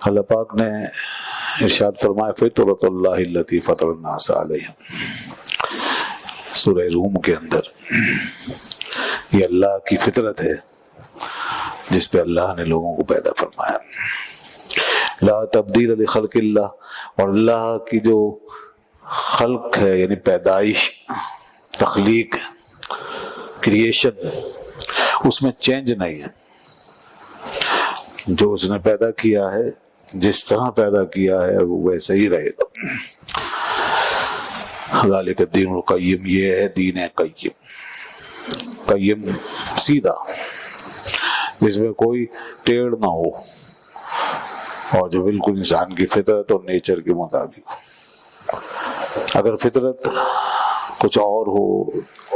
اللہ پاک نے ارشاد فرمایا فطرۃ اللہ التی فطر الناس علیہا، سورہ روم کے اندر، یہ اللہ کی فطرت ہے جس پہ اللہ نے لوگوں کو پیدا فرمایا. لا تبدیل لخلق اللہ، اور اللہ کی جو خلق ہے یعنی پیدائش، تخلیق، کریشن، اس میں چینج نہیں ہے. جو اس نے پیدا کیا ہے، جس طرح پیدا کیا ہے وہ ویسے ہی رہے گا. ذالک الدین القیم، یہ ہے دین قیم، قیم سیدھا، جس میں کوئی ٹیڑھ نہ ہو، اور جو بالکل انسان کی فطرت اور نیچر کے مطابق ہو. اگر فطرت کچھ اور ہو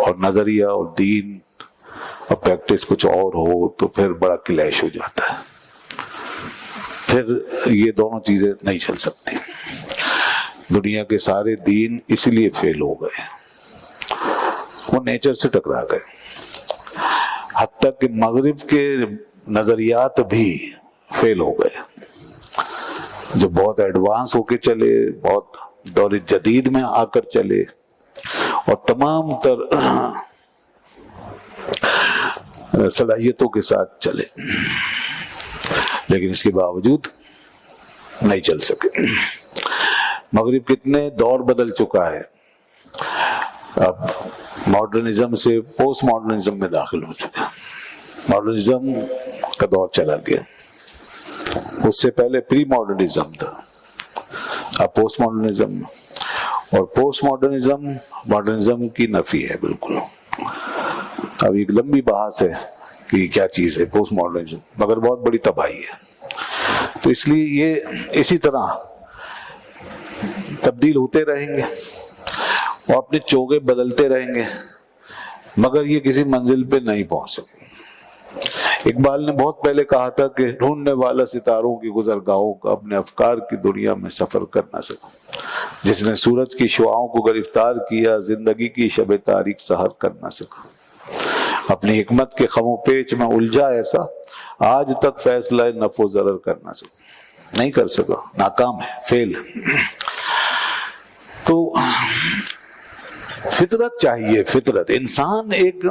اور نظریہ اور دین اور پریکٹس کچھ اور ہو تو پھر بڑا کلیش ہو جاتا ہے، پھر یہ دونوں چیزیں نہیں چل سکتی. دنیا کے سارے دین اس لیے فیل ہو گئے، وہ نیچر سے ٹکرا گئے. حتیٰ کہ مغرب کے نظریات بھی فیل ہو گئے، جو بہت ایڈوانس ہو کے چلے، بہت دور جدید میں آ کر چلے اور تمام تر صلاحیتوں کے ساتھ چلے، لیکن اس کے باوجود نہیں چل سکے. مغرب کتنے دور بدل چکا ہے، اب ماڈرنزم سے پوسٹ ماڈرنزم میں داخل ہو چکا. ماڈرنزم کا دور چلا گیا، اس سے پہلے پری ماڈرنزم تھا، اب پوسٹ ماڈرنزم، اور پوسٹ ماڈرنزم ماڈرنزم کی نفی ہے بالکل. اب ایک لمبی بحث ہے کہ کیا چیز ہے پوسٹ ماڈرنزم، مگر بہت بڑی تباہی ہے. تو اس لیے یہ اسی طرح تبدیل ہوتے رہیں گے اور اپنے چوغے بدلتے رہیں گے، مگر یہ کسی منزل پہ نہیں پہنچ سکے. اقبال نے بہت پہلے کہا تھا کہ ڈھونڈنے والا ستاروں کی گزرگاہوں کا اپنے افکار کی دنیا میں سفر کر نہ سکا. جس نے سورج کی شعاؤں کو گرفتار کیا، زندگی کی شب تاریک سحر کر نہ سکا. اپنی حکمت کے خم و پیچ میں الجھا ایسا، آج تک فیصلہ نفع و ضرر کر نہ سکا. نہیں کر سکا، ناکام ہے، فیل. تو فطرت چاہیے. فطرت، انسان ایک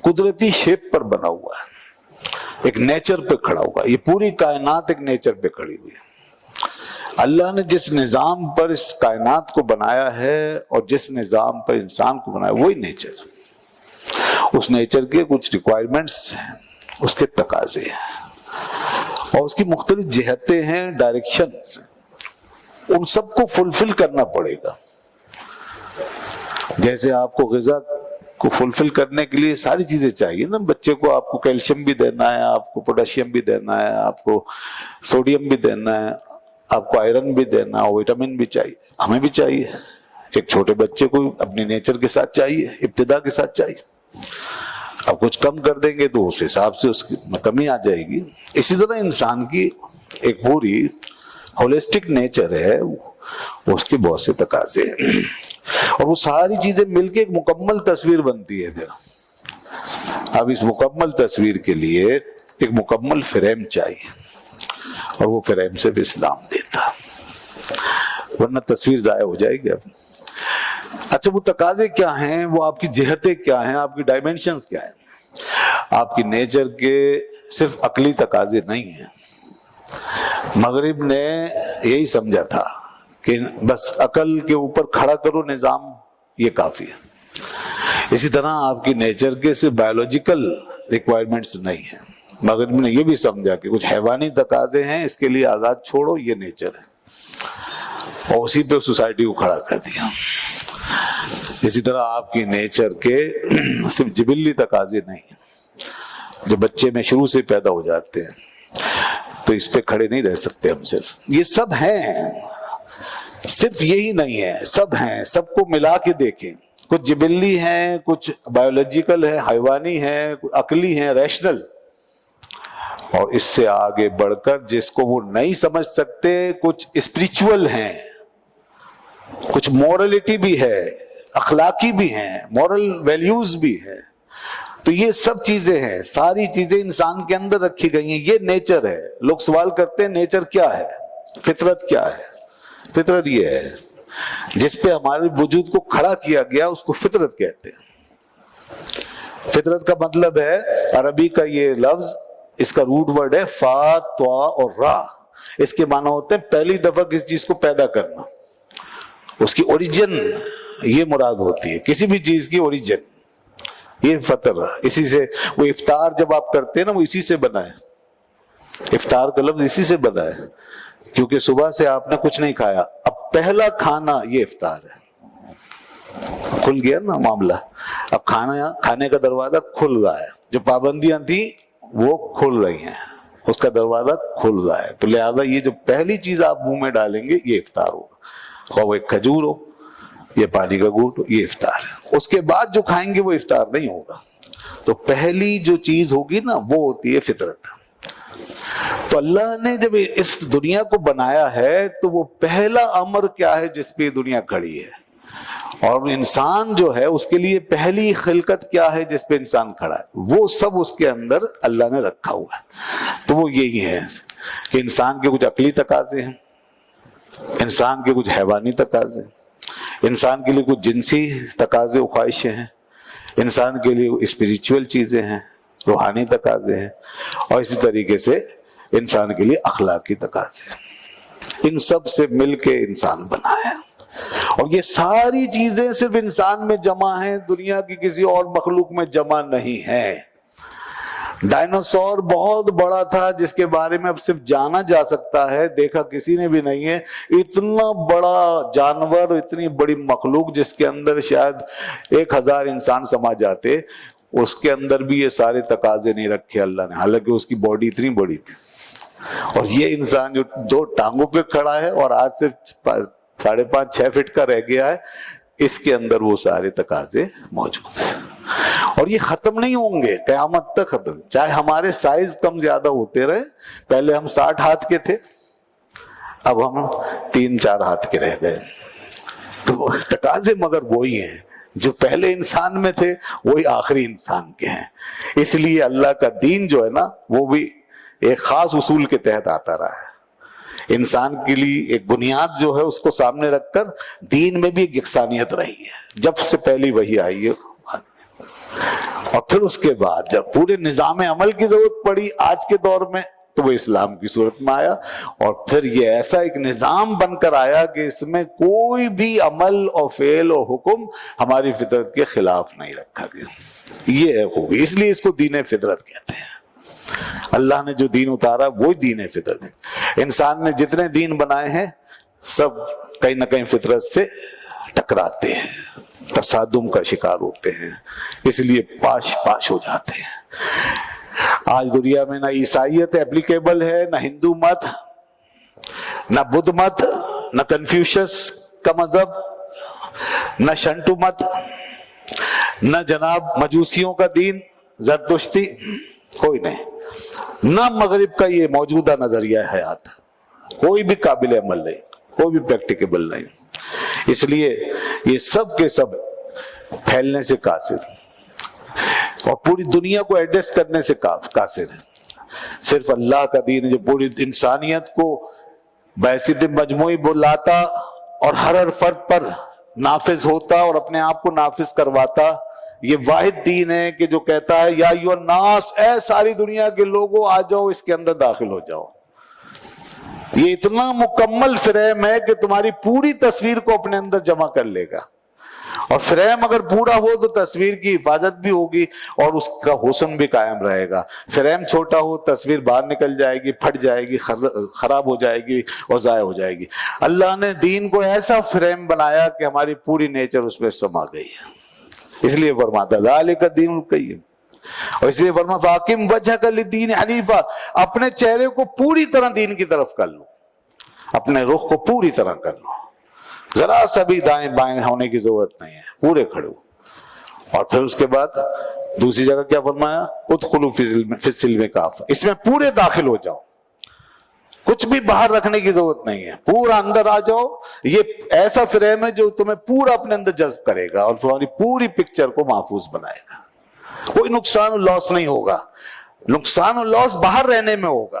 قدرتی شیپ پر بنا ہوا ہے، ایک نیچر پہ کھڑا ہوا. یہ پوری کائنات ایک نیچر پہ کھڑی ہوئی ہے. اللہ نے جس نظام پر اس کائنات کو بنایا ہے اور جس نظام پر انسان کو بنایا، وہی نیچر. اس نیچر کے کچھ ریکوائرمنٹس ہیں، اس کے تقاضے ہیں، اور اس کی مختلف جہتیں ہیں، ڈائریکشنز ہیں. ان سب کو فلفل کرنا پڑے گا. جیسے آپ کو غذا کو فلفل کرنے کے لیے ساری چیزیں چاہیے نا. بچے کو آپ کو کیلشیم بھی دینا ہے، آپ کو پوٹاشیم بھی دینا ہے، آپ کو سوڈیم بھی دینا ہے، آپ کو آئرن بھی دینا ہے، وٹامن بھی چاہیے. ہمیں بھی چاہیے. ایک چھوٹے بچے کو اپنے نیچر کے ساتھ چاہیے، ابتدا کے ساتھ چاہیے. اب کچھ کم کر دیں گے تو اس حساب سے اس میں کمی آ جائے گی. اسی طرح انسان کی ایک پوری ہولسٹک نیچر ہے، اس کے بہت سے تقاضے ہیں، اور وہ ساری چیزیں مل کے ایک مکمل تصویر بنتی ہے. پھر اب اس مکمل تصویر کے لیے ایک مکمل فریم چاہیے، اور وہ فریم سے بھی اسلام دیتا، ورنہ تصویر ضائع ہو جائے گی. اب اچھا، وہ تقاضے کیا ہیں، وہ آپ کی جہتیں کیا ہیں، آپ کی ڈائمینشنز کیا ہیں. آپ کی نیچر کے صرف عقلی تقاضے نہیں ہیں. مغرب نے یہی سمجھا تھا کہ بس عقل کے اوپر کھڑا کرو نظام، یہ کافی ہے. اسی طرح آپ کی نیچر کے صرف بایولوجیکل ریکوائرمنٹس نہیں ہیں. مغرب نے یہ بھی سمجھا کہ کچھ حیوانی تقاضے ہیں، اس کے لیے آزاد چھوڑو، یہ نیچر ہے، اور اسی پہ سوسائٹی کو کھڑا کر دیا. اسی طرح آپ کی نیچر کے صرف جبلی تقاضے نہیں ہیں، جو بچے میں شروع سے پیدا ہو جاتے ہیں، تو اس پہ کھڑے نہیں رہ سکتے ہم. صرف یہ سب ہیں، صرف یہی نہیں ہے، سب ہیں. سب کو ملا کے دیکھیں، کچھ جبلی ہیں، کچھ بایولوجیکل ہے، حیوانی ہے، کچھ عقلی ہیں، ریشنل. اور اس سے آگے بڑھ کر جس کو وہ نہیں سمجھ سکتے، کچھ اسپریچول ہیں، کچھ مورلٹی بھی ہے، اخلاقی بھی ہیں، مورل ویلیوز بھی ہیں. تو یہ سب چیزیں ہیں، ساری چیزیں انسان کے اندر رکھی گئی ہیں. یہ نیچر ہے. لوگ سوال کرتے ہیں نیچر کیا ہے؟ فطرت کیا ہے؟ فطرت یہ ہے جس پہ ہمارے وجود کو کھڑا کیا گیا، اس کو فطرت کہتے ہیں۔ فطرت کا مطلب ہے، عربی کا یہ لفظ، اس کا روٹ ورڈ ہے فا، طوا اور را۔ اس کے معنی ہوتے ہیں پہلی دفعہ کسی چیز کو پیدا کرنا، اس کی اوریجن یہ مراد ہوتی ہے، کسی بھی چیز کی اوریجن، یہ فطر۔ اسی سے وہ افطار جب آپ کرتے ہیں نا، وہ اسی سے بنا ہے، افطار کا لفظ اسی سے بنا ہے، کیونکہ صبح سے آپ نے کچھ نہیں کھایا، اب پہلا کھانا یہ افطار ہے۔ کھل گیا نا معاملہ، اب کھانے کا دروازہ کھل رہا ہے، جو پابندیاں تھیں وہ کھل رہی ہیں، اس کا دروازہ کھل رہا ہے، تو لہذا یہ جو پہلی چیز آپ منہ میں ڈالیں گے یہ افطار ہوگا، خواہ وہ ایک کھجور ہو یہ پانی کا گھونٹ ہو، یہ افطار ہے۔ اس کے بعد جو کھائیں گے وہ افطار نہیں ہوگا۔ تو پہلی جو چیز ہوگی نا وہ ہوتی ہے فطرت۔ تو اللہ نے جب اس دنیا کو بنایا ہے تو وہ پہلا امر کیا ہے جس پہ یہ دنیا کھڑی ہے، اور انسان جو ہے اس کے لیے پہلی خلقت کیا ہے جس پہ انسان کھڑا ہے، وہ سب اس کے اندر اللہ نے رکھا ہوا ہے۔ تو وہ یہی ہے کہ انسان کے کچھ عقلی تقاضے ہیں، انسان کے کچھ حیوانی تقاضے، انسان کے لیے کچھ جنسی تقاضے و خواہشیں ہیں، انسان کے لیے اسپریچول چیزیں ہیں، روحانی تقاضے ہیں، اور اسی طریقے سے انسان کے لیے اخلاقی تقاضے ہیں۔ ان سب سے مل کے انسان بنا ہے، اور یہ ساری چیزیں صرف انسان میں جمع ہیں، دنیا کی کسی اور مخلوق میں جمع نہیں ہیں۔ ڈائناسور بہت بڑا تھا جس کے بارے میں اب صرف جانا جا سکتا ہے، دیکھا کسی نے بھی نہیں ہے۔ اتنا بڑا جانور، اتنی بڑی مخلوق جس کے اندر شاید 1000 انسان سما جاتے، اس کے اندر بھی یہ سارے تقاضے نہیں رکھے اللہ نے، حالانکہ اس کی باڈی اتنی بڑی تھی۔ اور یہ انسان جو 2 ٹانگوں پہ کھڑا ہے اور آج سے 5.5-6 فٹ کا رہ گیا ہے، اس کے اندر وہ سارے تقاضے موجود ہیں، اور یہ ختم نہیں ہوں گے قیامت تک ختم، چاہے ہمارے سائز کم زیادہ ہوتے رہے۔ پہلے ہم 60 ہاتھ کے تھے، اب ہم 3-4 ہاتھ کے رہ گئے، تو تقاضے مگر وہی ہیں جو پہلے انسان میں تھے، وہی آخری انسان کے ہیں۔ اس لیے اللہ کا دین جو ہے نا، وہ بھی ایک خاص اصول کے تحت آتا رہا ہے۔ انسان کے لیے ایک بنیاد جو ہے اس کو سامنے رکھ کر دین میں بھی ایک یکسانیت رہی ہے، جب سے پہلی وحی آئی ہے۔ اور پھر اس کے بعد جب پورے نظام عمل کی ضرورت پڑی آج کے دور میں، تو وہ اسلام کی صورت میں آیا، اور پھر یہ ایسا ایک نظام بن کر آیا کہ اس میں کوئی بھی عمل اور فعل اور حکم ہماری فطرت کے خلاف نہیں رکھا گیا۔ یہ ہے خوبی، اس لیے اس کو دین فطرت کہتے ہیں۔ اللہ نے جو دین اتارا وہی دین فطرت ہے۔ انسان نے جتنے دین بنائے ہیں سب کہیں نہ کہیں فطرت سے ٹکراتے ہیں، تصادم کا شکار ہوتے ہیں، اس لیے پاش ہو جاتے ہیں۔ آج دنیا میں نہ عیسائیت اپلیکیبل ہے، نہ ہندو مت، نہ بدھ مت، نہ کنفیوشس کا مذہب، نہ شنٹو مت، نہ جناب مجوسیوں کا دین زرتشتی، کوئی نہیں، نہ مغرب کا یہ موجودہ نظریہ حیات، کوئی بھی قابل عمل نہیں، کوئی بھی پریکٹیکیبل نہیں۔ اس لیے یہ سب کے سب پھیلنے سے قاصر اور پوری دنیا کو ایڈریس کرنے سے قاصر ہے۔ صرف اللہ کا دین جو پوری انسانیت کو بحیثیت مجموعی بلاتا اور ہر فرد پر نافذ ہوتا اور اپنے آپ کو نافذ کرواتا، یہ واحد دین ہے کہ جو کہتا ہے یا ایھا الناس، اے ساری دنیا کے لوگوں آ جاؤ، اس کے اندر داخل ہو جاؤ۔ یہ اتنا مکمل فریم ہے کہ تمہاری پوری تصویر کو اپنے اندر جمع کر لے گا، اور فریم اگر پورا ہو تو تصویر کی حفاظت بھی ہوگی اور اس کا حسن بھی قائم رہے گا۔ فریم چھوٹا ہو تصویر باہر نکل جائے گی، پھٹ جائے گی، خراب ہو جائے گی اور ضائع ہو جائے گی۔ اللہ نے دین کو ایسا فریم بنایا کہ ہماری پوری نیچر اس میں سما گئی ہے، اس لیے فرماتا ذالک الدین القیم، اور اس لیے فرماتا فاقم وجھک للدین حنیفا، اپنے چہرے کو پوری طرح دین کی طرف کر لو، اپنے رخ کو پوری طرح کر لو، ذرا سا بھی دائیں بائیں ہونے کی ضرورت نہیں ہے، پورے کھڑے ہو۔ اور پھر اس کے بعد دوسری جگہ کیا فرمایا، ادخلوا فی السلم کافہ، اس میں پورے داخل ہو جاؤ، کچھ بھی باہر رکھنے کی ضرورت نہیں ہے، پورا اندر آ جاؤ۔ یہ ایسا فریم ہے جو تمہیں پورا اپنے اندر جذب کرے گا اور تمہاری پوری پکچر کو محفوظ بنائے گا۔ کوئی نقصان و لاس نہیں ہوگا، نقصان و لاس باہر رہنے میں ہوگا،